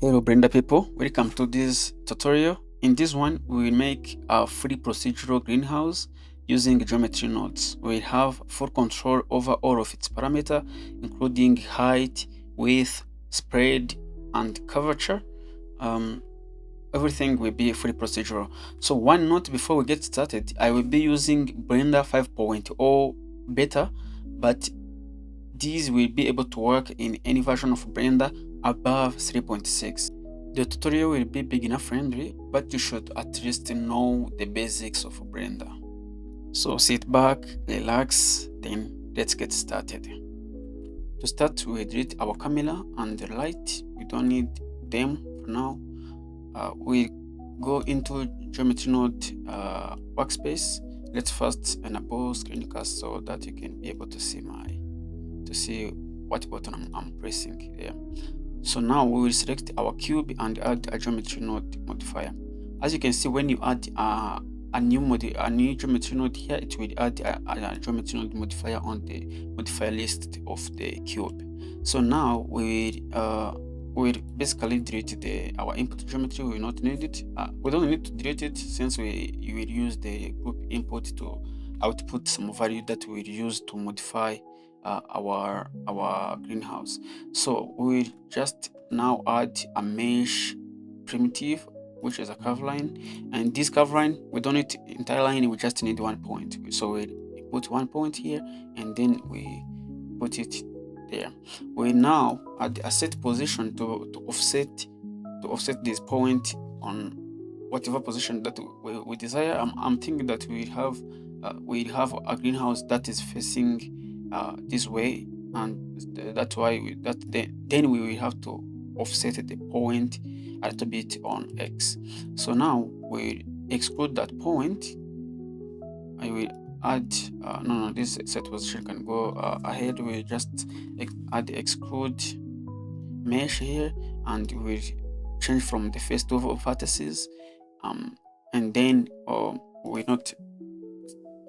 Hello Brenda people, welcome to this tutorial. In this one, we will make a free procedural greenhouse using geometry nodes. We have full control over all of its parameter, including height, width, spread, and curvature. Um, Everything will be fully procedural. So one note before we get started, I will be using Blender 5.0 beta, but these will be able to work in any version of Blender above 3.6. The tutorial will be beginner friendly, but you should at least know the basics of Blender. So sit back, relax, then let's get started. To start, we delete our camera and the light. We don't need them for now. We go into geometry node workspace. Let's first enable screencast so that you can be able to see what button I'm pressing there. So now we will select our cube and add a geometry node modifier. As you can see, when you add a new geometry node here, it will add a geometry node modifier on the modifier list of the cube. So now we'll basically delete our input geometry. We will not need it. We don't need to delete it since we will use the group input to output some value that we'll use to modify our greenhouse. So we'll just now add a mesh primitive, which is a curve line, and this curve line, we don't need entire line, we just need 1 point. So we put 1 point here, and then we put it there. We now at a set position to offset this point on whatever position that we desire. I'm thinking that we have a greenhouse that is facing this way, and that's why then we will have to offset the point a little bit on X. So now we exclude that point. I will add no, this set position can go ahead. We just add exclude mesh here, and we'll change from the first two vertices, and then we not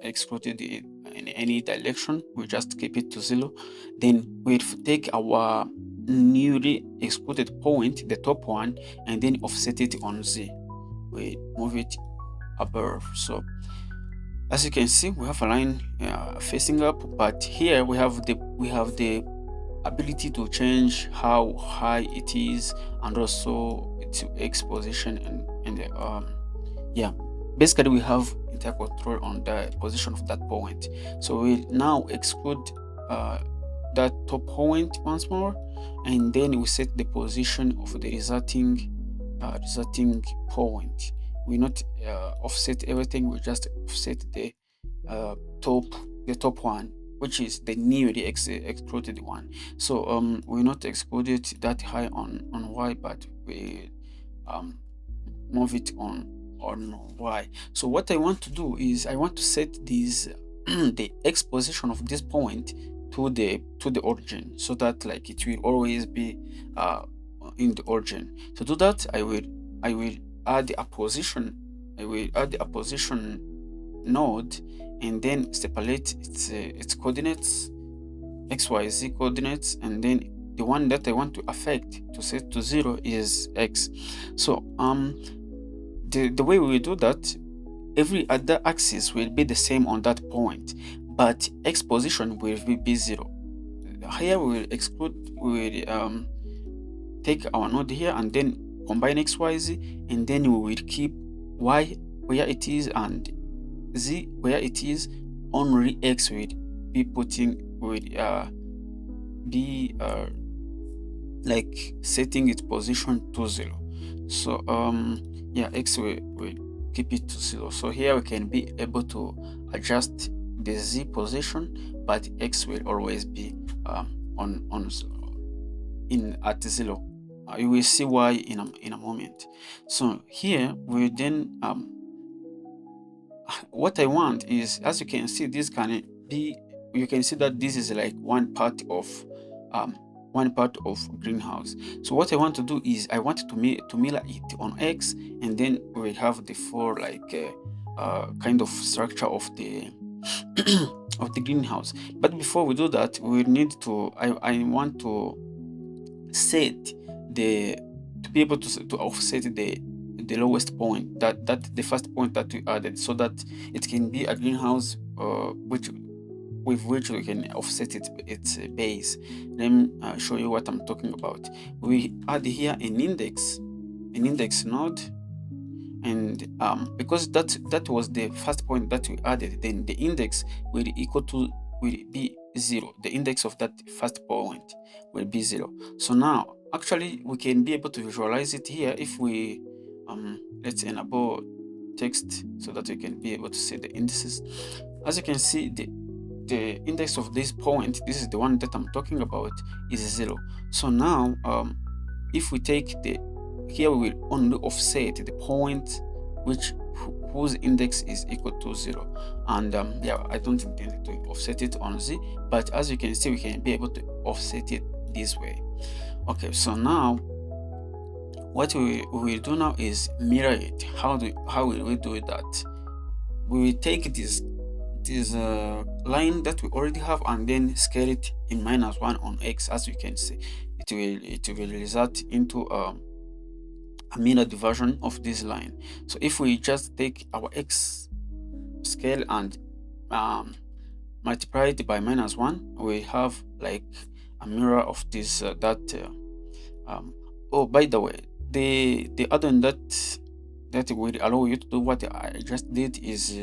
excluded it in any direction. We just keep it to 0. Then we'll take our newly excluded point, the top one, and then offset it on Z. We move it above. So as you can see, we have a line facing up, but here we have the ability to change how high it is, and also its X position, and yeah, basically we have entire control on the position of that point. So we now exclude uh, that top point once more, and then we set the position of the resulting point. We not offset everything, we just offset uh, top the top one, which is the newly excluded one. So we not exclude it that high on Y, but we um move it on Y. So what I want to do is I want to set these the X position of this point to the origin, so that like it will always be uh in the origin. To do that, I will add a position. I will add a position node, and then separate its coordinates, XYZ coordinates, and then the one that I want to affect to set to 0 is X. So the way we will do that, every other axis will be the same on that point, but X position will be 0. Here we will exclude, we will take our node here and then combine XYZ, and then we will keep Y where it is and Z where it is. Only X will be putting will be like setting its position to 0. So yeah, X will keep it to 0. So here we can be able to adjust the Z position, but X will always be on in at 0. You will see why in a moment. So here we then what I want is, as you can see, this can be, you can see that this is like um one part of greenhouse. So what I want to do is I want to mirror it on X, and then we have the four like kind of structure of the of the greenhouse. But before we do that, we need to I want to set the to be able to offset the lowest point, that the first point that we added, so that it can be a greenhouse which with which we can offset its base. Let me show you what I'm talking about. We add here an index node, and because that was the first point that we added, then the index will be 0. The index of that first point will be 0. So now actually we can be able to visualize it here if we let's enable text so that we can be able to see the indices. As you can see, the index of this point, this is the one that I'm talking about, is 0. So now if we take here we will only offset the point whose index is equal to 0, and yeah, I don't intend to offset it on Z, but as you can see, we can be able to offset it this way. Okay, so now what we will do now is mirror it. How will we do that? We will take this line that we already have and then scale it in -1 on X. As you can see, it will result into a mirrored version of this line. So if we just take our X scale and multiply it by -1, we have like a mirror of this oh, by the way, the add-on that will allow you to do what I just did is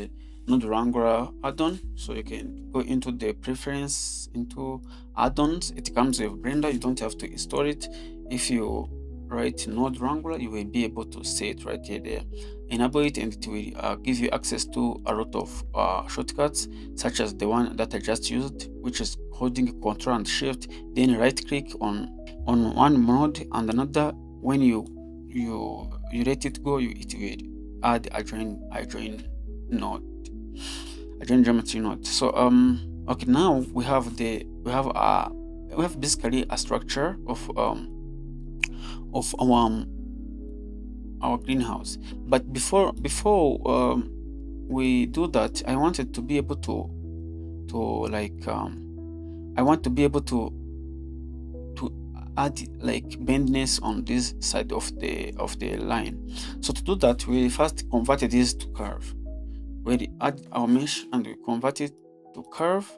Node Wrangler add-on. So you can go into the preference, into add-ons. It comes with Blender. You don't have to install it. If you write Node Wrangler, you will be able to see it right here there. Enable it, and it will give you access to a lot of shortcuts, such as the one that I just used, which is holding Ctrl and Shift, then right click on one node and another. When you let it go, it will add a join node, a join geometry node. So okay, now we have basically a structure of our greenhouse. But before we do that, I wanted to be able to add like bendness on this side of the line. So to do that, we first converted this to curve. We add our mesh and we convert it to curve,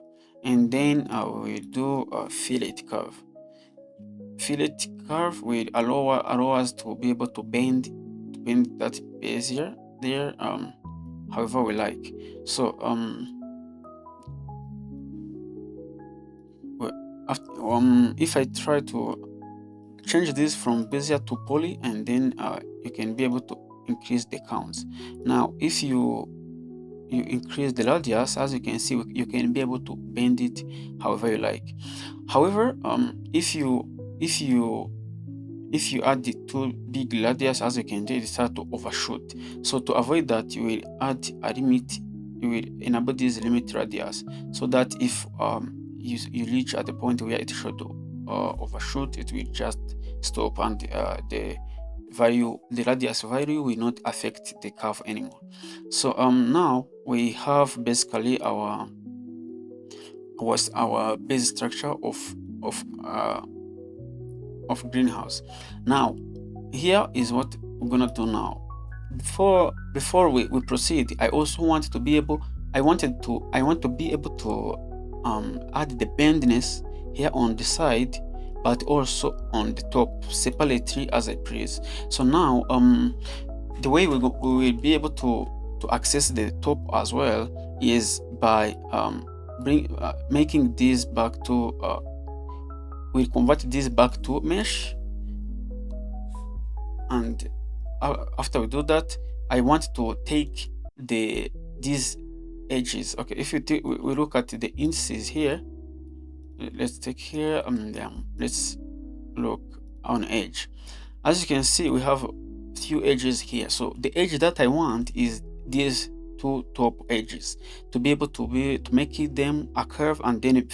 and then we do a fillet curve. Fillet curve will allow us to be able to bend that base here there however we like. So if I try to change this from Bezier to poly, and then you can be able to increase the counts. Now if you increase the radius, as you can see, you can be able to bend it however you like. However, if you add the too big radius, as you can see, it start to overshoot. So to avoid that, you will add a limit. You will enable this limit radius, so that if you reach at the point where it should overshoot, it will just stop, and the radius value will not affect the curve anymore. So now we have basically our base structure of greenhouse. Now here is what we're gonna do now. Before we proceed, I also want to be able to add the bendness here on the side, but also on the top separately as I please. So now the way we will be able to access the top as well is by making this back to we'll convert this back to mesh, and after we do that, I want to take these edges. Okay, if we look at the indices here, let's take here let's look on edge. As you can see, we have few edges here. So the edge that I want is these two top edges, to be able to make them a curve, and then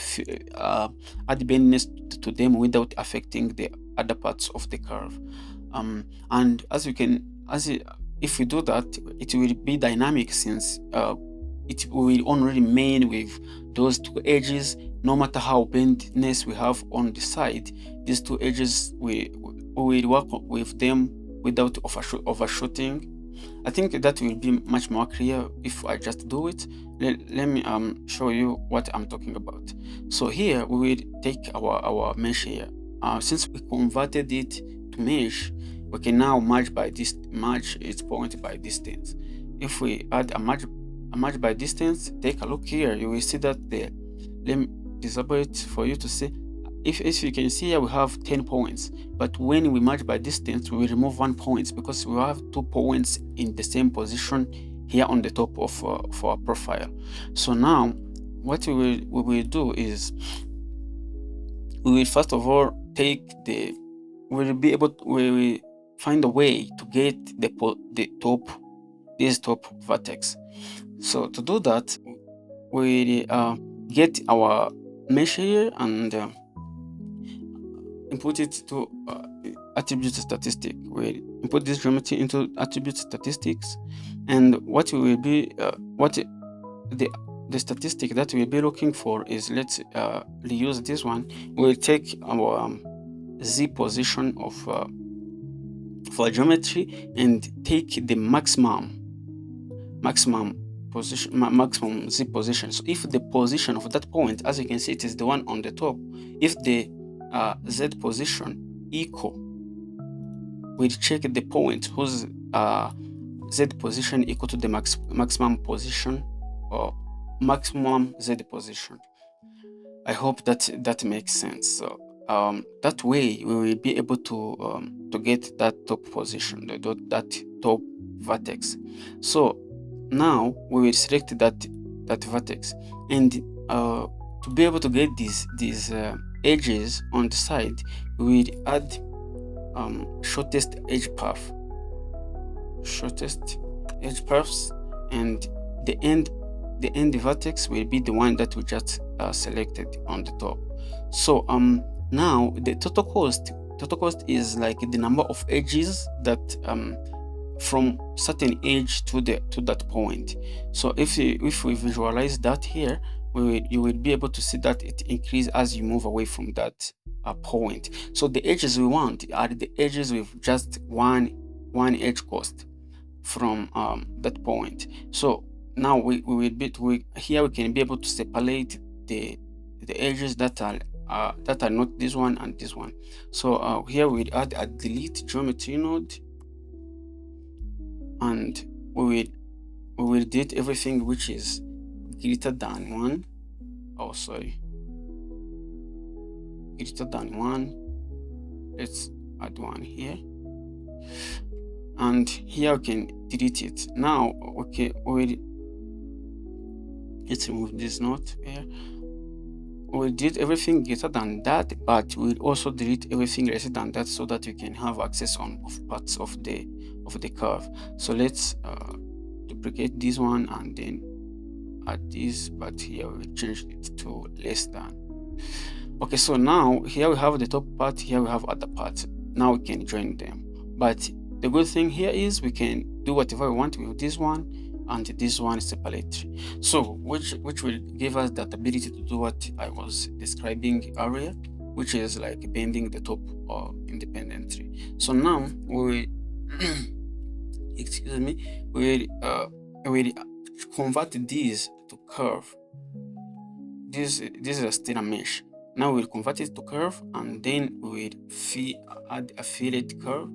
add bendness to them without affecting the other parts of the curve. And if we do that, it will be dynamic, since it will only remain with those two edges. No matter how bendness we have on the side, these two edges will we will work with them without overshooting. I think that will be much more clear if I just do it. Let me show you what I'm talking about. So here we will take our mesh here. Since we converted it to mesh, we can now merge its point by distance. If we add a merge by distance, take a look here. You will see that the let me disable it for you to see. If you can see here, we have 10 points, but when we merge by distance, we remove 1 point because we have 2 points in the same position here on the top of our profile. So now what we will do is we will first of all take the we will be able to, we will find a way to get this top vertex. So to do that, we get our mesh here and input it to attribute statistic. We input this geometry into attribute statistics, and what we will be the statistic that we'll be looking for is, let's reuse this one. We'll take our z position of for geometry and take the maximum maximum z position. So if the position of that point, as you can see, it is the one on the top, if the z position equal, we check the point whose z position equal to the maximum position or maximum z position. I hope that makes sense. So that way we will be able to get that top position, that top vertex. So now we will select that vertex, and to be able to get these edges on the side, we will add shortest edge paths, and the end vertex will be the one that we just selected on the top. So now the total cost is like the number of edges that from certain edge to that point. So if we visualize that here, you will be able to see that it increases as you move away from that point. So the edges we want are the edges with just one edge cost from that point. So now we here we can be able to separate the edges that are not this one and this one. So here we add a delete geometry node, and we will delete everything which is greater than 1. Oh, sorry, greater than 1. Let's add 1 here, and here we can delete it. Now okay, let's remove this node here. We'll delete everything greater than that, but we'll also delete everything lesser than that so that you can have access on parts of the curve. So let's duplicate this one and then add this, but here we'll change it to less than. Okay, so now here we have the top part, here we have other parts. Now we can join them, but the good thing here is we can do whatever we want with this one, and this one is separately. So which will give us that ability to do what I was describing earlier, which is like bending the top independently. So now we excuse me, we will convert this to curve. This is still a mesh. Now we'll convert it to curve, and then we will add a fillet curve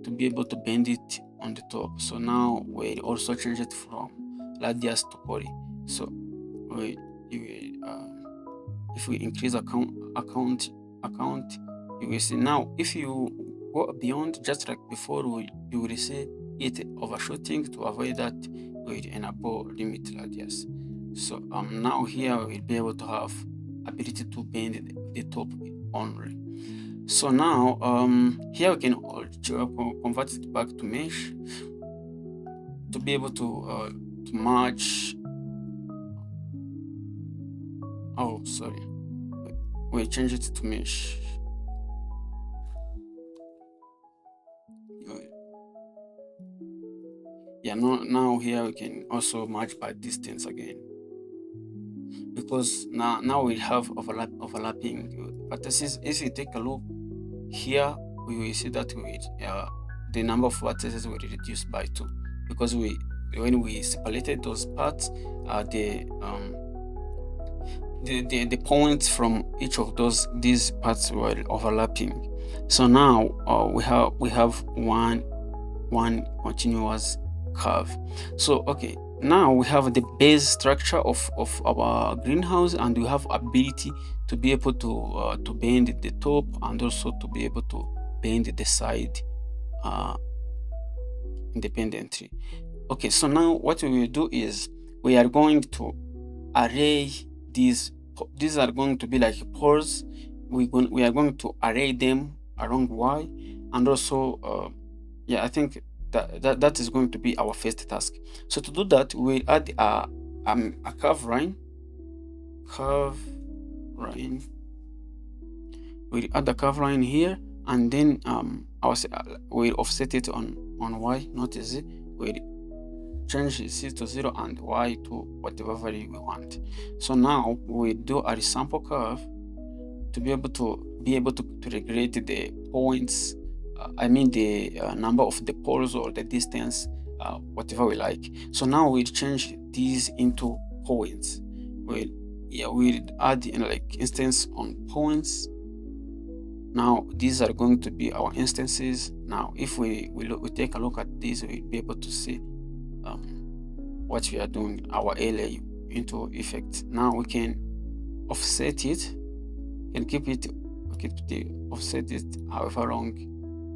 to be able to bend it on the top. So now we'll also change it from radius to poly. So if we increase account, you will see now, if you go beyond, just like before, you will see it overshooting. To avoid that, we'll enable limit radius. So now here we'll be able to have ability to bend the top only. So now here we can convert it back to mesh to be able to match. Oh, sorry, we change it to mesh. Yeah, now here we can also match by distance again, because now we have overlapping vertices. If you take a look here, we will see that the number of vertices will reduce by 2, because when we separated those parts, the points from each of these parts were overlapping. So now we have one continuous curve. So okay, now we have the base structure of our greenhouse, and we have ability to be able to bend the top, and also to be able to bend the side uh, independently. Okay, so now what we will do is we are going to array these are going to be like pores. We are going to array them along Y, and also yeah, I think that is going to be our first task. So to do that, we'll add a curve line. We'll add a curve line here, and then we'll offset it on Y, not Z. We'll change Z to 0 and Y to whatever value we want. So now we do a resample curve to be able to regulate the points. I mean the number of the poles or the distance, whatever we like. So now we'll change these into points. We'll add like instance on points. Now these are going to be our instances. Now if we take a look at these, we'll be able to see what we are doing, our LA into effect. Now we can offset it and keep the offset it however long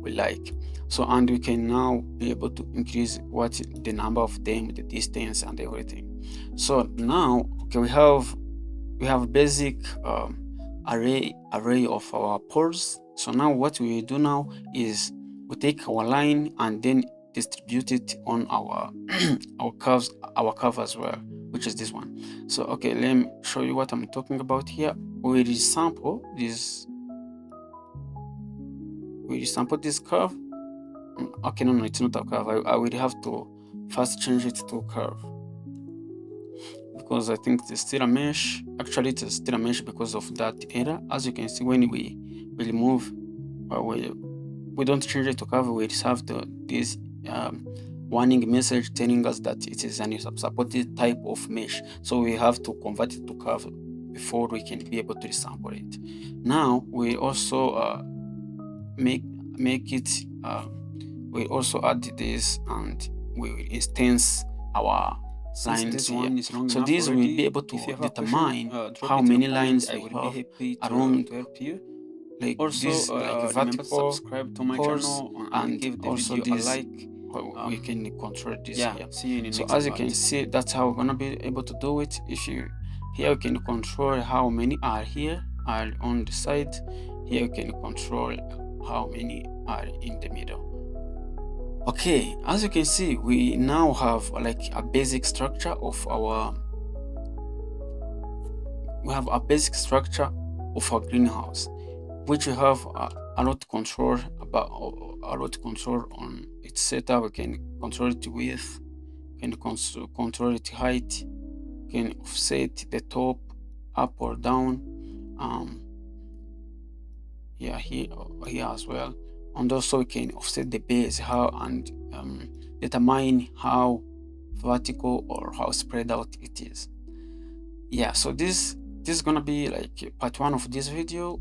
we like. So, and we can now be able to increase what the number of them, the distance, and everything. So now, okay, we have basic array of our pores. So now what we do now is we take our line and then distribute it on our our curve as well, which is this one. So okay, let me show you what I'm talking about here. We resample this curve. Okay, no, it's not a curve. I will have to first change it to curve, because I think it's still a mesh. Actually, it's still a mesh because of that error. As you can see, when we remove, we don't change it to curve, we just have this warning message telling us that it is an supported type of mesh. So we have to convert it to curve before we can be able to resample it. Now we also make it. We also add this, and we will instance our lines here. So this will be able to determine how many lines we have around like also this like vertical subscribe to my channel and give the also video this, a like. We can control this here. See you in the next as you can see, that's how we're gonna be able to do it. If you here you can control how many are here are on the side. Here you can control how many are in the middle. Okay, as you can see, we now have like a basic structure of our greenhouse, which we have a lot to control on its setup. We can control it width, can control it height, can offset the top up or down, here as well, and also we can offset the base and determine how vertical or how spread out it is. Yeah, so this is gonna be like part 1 of this video.